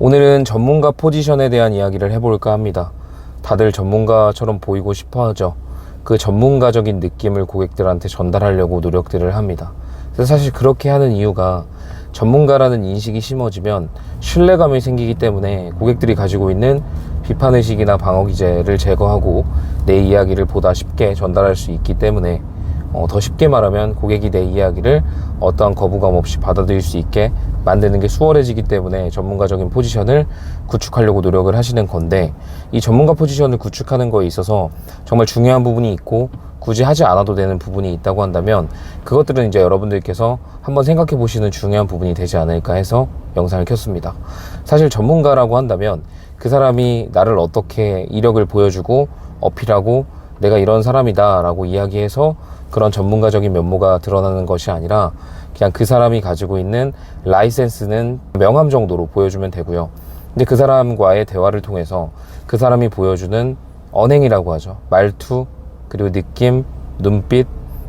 오늘은 전문가 포지션에 대한 이야기를 해볼까 합니다. 다들 전문가처럼 보이고 싶어 하죠. 그 전문가적인 느낌을 고객들한테 전달하려고 노력들을 합니다. 그래서 사실 그렇게 하는 이유가 전문가라는 인식이 심어지면 신뢰감이 생기기 때문에 고객들이 가지고 있는 비판의식이나 방어기제를 제거하고 내 이야기를 보다 쉽게 전달할 수 있기 때문에 더 쉽게 말하면 고객이 내 이야기를 어떠한 거부감 없이 받아들일 수 있게 만드는 게 수월해지기 때문에 전문가적인 포지션을 구축하려고 노력을 하시는 건데, 이 전문가 포지션을 구축하는 거에 있어서 정말 중요한 부분이 있고 굳이 하지 않아도 되는 부분이 있다고 한다면 그것들은 이제 여러분들께서 한번 생각해 보시는 중요한 부분이 되지 않을까 해서 영상을 켰습니다. 사실 전문가라고 한다면 그 사람이 나를 어떻게 이력을 보여주고 어필하고 내가 이런 사람이다 라고 이야기해서 그런 전문가적인 면모가 드러나는 것이 아니라 그냥 그 사람이 가지고 있는 라이센스는 명함 정도로 보여주면 되고요. 근데 그 사람과의 대화를 통해서 그 사람이 보여주는 언행이라고 하죠. 말투, 그리고 느낌, 눈빛,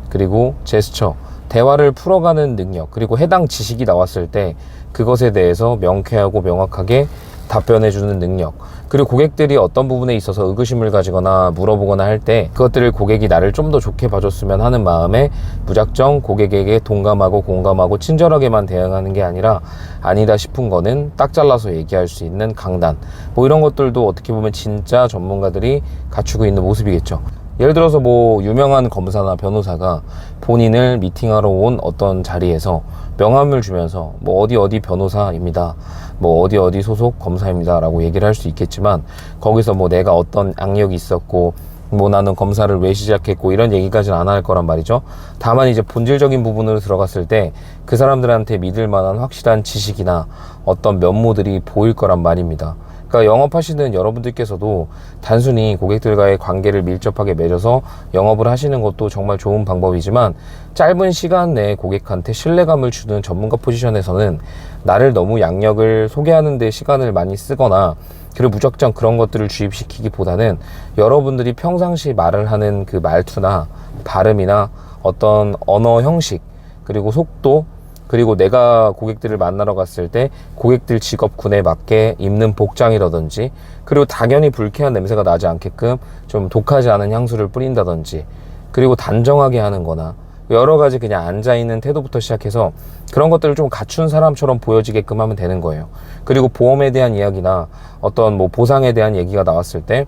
그리고 제스처, 대화를 풀어가는 능력, 그리고 해당 지식이 나왔을 때 그것에 대해서 명쾌하고 명확하게 답변해주는 능력, 그리고 고객들이 어떤 부분에 있어서 의구심을 가지거나 물어보거나 할 때 그것들을 고객이 나를 좀 더 좋게 봐줬으면 하는 마음에 무작정 고객에게 동감하고 공감하고 친절하게만 대응하는 게 아니라 아니다 싶은 거는 딱 잘라서 얘기할 수 있는 강단, 뭐 이런 것들도 어떻게 보면 진짜 전문가들이 갖추고 있는 모습이겠죠. 예를 들어서 뭐 유명한 검사나 변호사가 본인을 미팅하러 온 어떤 자리에서 명함을 주면서 뭐 어디 변호사입니다, 뭐 어디 소속 검사입니다 라고 얘기를 할 수 있겠지만, 거기서 뭐 내가 어떤 악력이 있었고 뭐 나는 검사를 왜 시작했고 이런 얘기까지는 안 할 거란 말이죠. 다만 이제 본질적인 부분으로 들어갔을 때 그 사람들한테 믿을 만한 확실한 지식이나 어떤 면모들이 보일 거란 말입니다. 그러니까 영업하시는 여러분들께서도 단순히 고객들과의 관계를 밀접하게 맺어서 영업을 하시는 것도 정말 좋은 방법이지만, 짧은 시간 내에 고객한테 신뢰감을 주는 전문가 포지션에서는 나를 너무 양력을 소개하는 데 시간을 많이 쓰거나 그리고 무작정 그런 것들을 주입시키기보다는 여러분들이 평상시 말을 하는 그 말투나 발음이나 어떤 언어 형식, 그리고 속도, 그리고 내가 고객들을 만나러 갔을 때 고객들 직업군에 맞게 입는 복장이라든지, 그리고 당연히 불쾌한 냄새가 나지 않게끔 좀 독하지 않은 향수를 뿌린다든지, 그리고 단정하게 하는 거나 여러 가지 그냥 앉아있는 태도부터 시작해서 그런 것들을 좀 갖춘 사람처럼 보여지게끔 하면 되는 거예요. 그리고 보험에 대한 이야기나 어떤 뭐 보상에 대한 얘기가 나왔을 때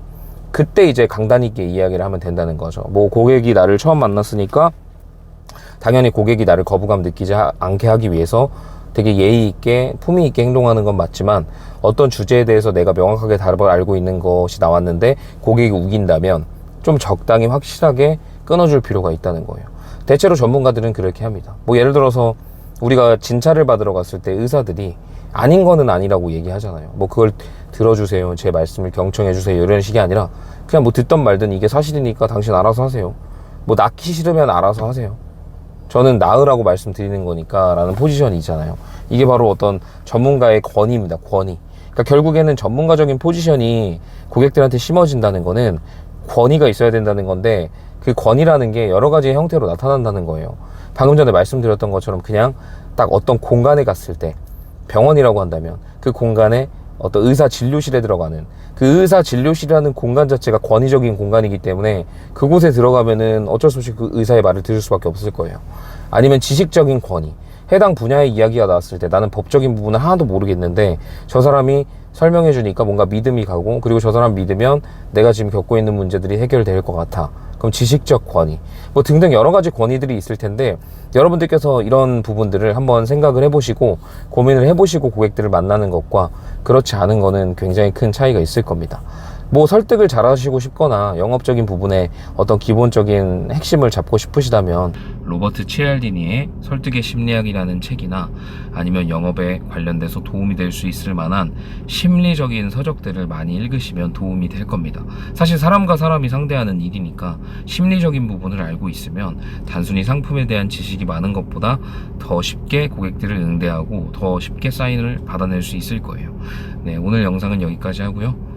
그때 이제 강단 있게 이야기를 하면 된다는 거죠. 뭐 고객이 나를 처음 만났으니까 당연히 고객이 나를 거부감 느끼지 않게 하기 위해서 되게 예의 있게 품위 있게 행동하는 건 맞지만, 어떤 주제에 대해서 내가 명확하게 답을 알고 있는 것이 나왔는데 고객이 우긴다면 좀 적당히 확실하게 끊어줄 필요가 있다는 거예요. 대체로 전문가들은 그렇게 합니다. 뭐 예를 들어서 우리가 진찰을 받으러 갔을 때 의사들이 아닌 거는 아니라고 얘기하잖아요. 뭐 그걸 들어주세요, 제 말씀을 경청해주세요, 이런 식이 아니라 그냥 뭐 듣던 말든 이게 사실이니까 당신 알아서 하세요. 뭐 낳기 싫으면 알아서 하세요. 저는 나으라고 말씀드리는 거니까 라는 포지션이 있잖아요. 이게 바로 어떤 전문가의 권위입니다. 권위. 그러니까 결국에는 전문가적인 포지션이 고객들한테 심어진다는 거는 권위가 있어야 된다는 건데, 그 권위라는 게 여러 가지 형태로 나타난다는 거예요. 방금 전에 말씀드렸던 것처럼 그냥 딱 어떤 공간에 갔을 때, 병원이라고 한다면 그 공간에 어떤 의사 진료실에 들어가는 그 의사 진료실이라는 공간 자체가 권위적인 공간이기 때문에 그곳에 들어가면은 어쩔 수 없이 그 의사의 말을 들을 수밖에 없을 거예요. 아니면 지식적인 권위, 해당 분야의 이야기가 나왔을 때 나는 법적인 부분을 하나도 모르겠는데 저 사람이 설명해 주니까 뭔가 믿음이 가고, 그리고 저 사람 믿으면 내가 지금 겪고 있는 문제들이 해결될 것 같아. 그럼 지식적 권위, 뭐 등등 여러 가지 권위들이 있을 텐데, 여러분들께서 이런 부분들을 한번 생각을 해보시고 고민을 해보시고 고객들을 만나는 것과 그렇지 않은 거는 굉장히 큰 차이가 있을 겁니다. 뭐 설득을 잘 하시고 싶거나 영업적인 부분에 어떤 기본적인 핵심을 잡고 싶으시다면 로버트 치알디니의 설득의 심리학이라는 책이나 아니면 영업에 관련돼서 도움이 될 수 있을 만한 심리적인 서적들을 많이 읽으시면 도움이 될 겁니다. 사실 사람과 사람이 상대하는 일이니까 심리적인 부분을 알고 있으면 단순히 상품에 대한 지식이 많은 것보다 더 쉽게 고객들을 응대하고 더 쉽게 사인을 받아낼 수 있을 거예요. 네, 오늘 영상은 여기까지 하고요.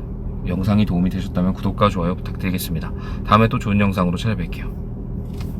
영상이 도움이 되셨다면 구독과 좋아요 부탁드리겠습니다. 다음에 또 좋은 영상으로 찾아뵐게요.